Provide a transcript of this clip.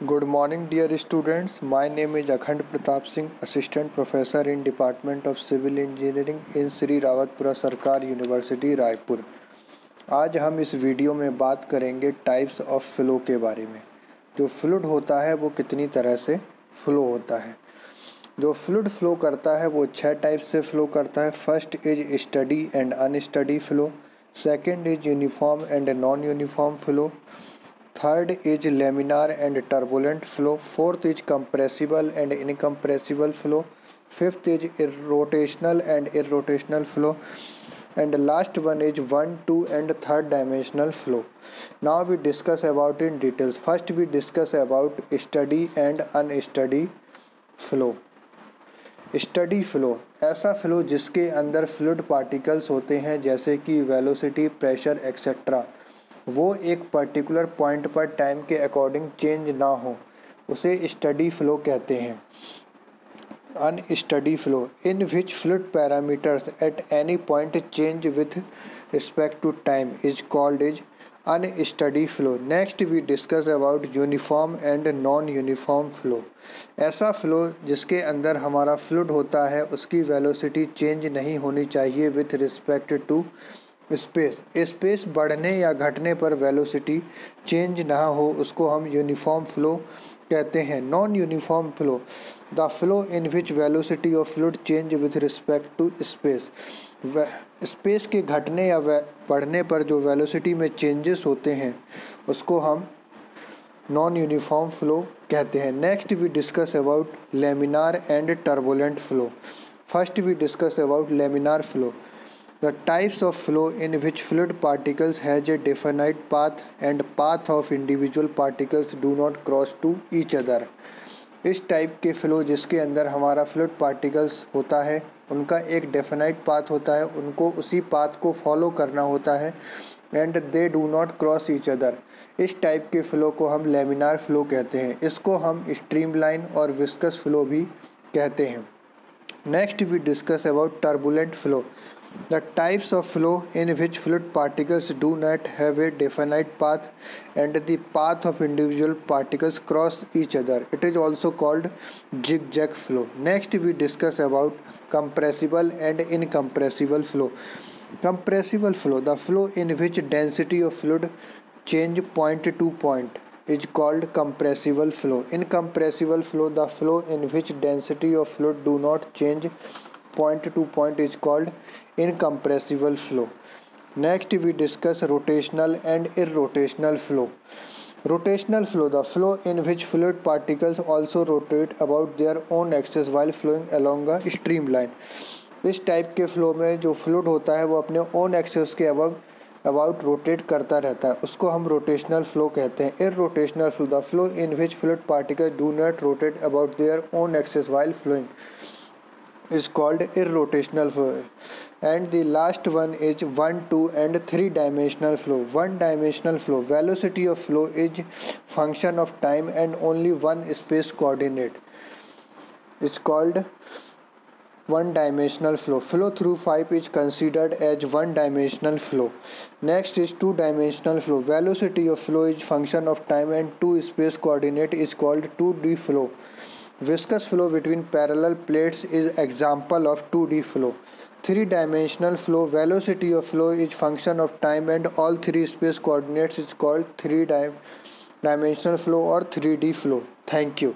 Good morning, dear students. My name is Akhand Pratap Singh, Assistant Professor in Department of Civil Engineering in Shri Rawatpura सरकार university Raipur. आज हम इस video में बात करेंगे टाइप्स ऑफ फ्लो के बारे में। जो फ्लूइड होता है वो कितनी तरह से फ्लो होता है। जो फ्लूइड फ्लो करता है वो 6 टाइप से फ्लो करता है। First is study and unsteady flow, second is uniform and non uniform flow, third is laminar and turbulent flow, fourth is compressible and incompressible flow, fifth is rotational and irrotational flow, and last one is 1, 2 and 3rd dimensional flow. Now we discuss about in details. First we discuss about steady and unsteady flow. Steady flow ऐसा flow जिसके अंदर fluid particles होते हैं जैसे कि velocity, pressure etcetera, वो एक particular point पर टाइम के अकॉर्डिंग चेंज ना हो, उसे स्टडी फ्लो कहते हैं। Unsteady flow in which fluid parameters at any point change with respect to time is called as unsteady flow. Next we discuss about uniform and non-uniform flow. ऐसा flow जिसके अंदर हमारा fluid होता है उसकी velocity change नहीं होनी चाहिए विथ रिस्पेक्ट टू स्पेस बढ़ने या घटने पर वेलोसिटी चेंज ना हो, उसको हम यूनिफॉर्म फ्लो कहते हैं। Non uniform flow the flow in which velocity of fluid change with respect to space के घटने या बढ़ने पर जो वेलोसिटी में चेंजेस होते हैं उसको हम नॉन यूनिफॉर्म फ्लो कहते हैं। Next we discuss about laminar and turbulent flow. First we discuss about laminar flow, the types of flow in which fluid particles has a definite path and path of individual particles do not cross to each other. इस type के flow जिसके अंदर हमारा fluid particles होता है उनका एक definite path होता है, उनको उसी पाथ को फॉलो करना होता है and they do not cross each other. इस टाइप के फ्लो को हम लेमिनार फ्लो कहते हैं। इसको हम स्ट्रीमलाइन और विस्कस फ्लो भी कहते हैं। Next we discuss about turbulent flow, the types of flow in which fluid particles do not have a definite path and the path of individual particles cross each other. It is also called zigzag flow. Next we discuss about compressible and incompressible flow. Compressible flow, the flow in which density of fluid change point to point is called compressible flow. Incompressible flow, the flow in which density of fluid do not change point to point is called incompressible flow. Next we discuss rotational and irrotational flow. Rotational flow, the flow in which fluid particles also rotate about their own axis while flowing along a streamline. इस type के flow में जो fluid होता है वो अपने own axis के about rotate करता रहता है, उसको हम रोटेशनल फ्लो कहते हैं। Irrotational flow, the flow in which fluid particles do not rotate about their own axis while flowing is called irrotational flow. And the last one is 1, 2 and 3 dimensional flow. One dimensional flow, velocity of flow is function of time and only one space coordinate is called one dimensional flow. Flow through pipe is considered as one dimensional flow. Next is 2 dimensional flow, velocity of flow is function of time and two space coordinate is called 2D flow. Viscous flow between parallel plates is example of 2D flow. 3-dimensional flow, velocity of flow is function of time and all three space coordinates is called 3-dimensional flow or 3D flow. Thank you.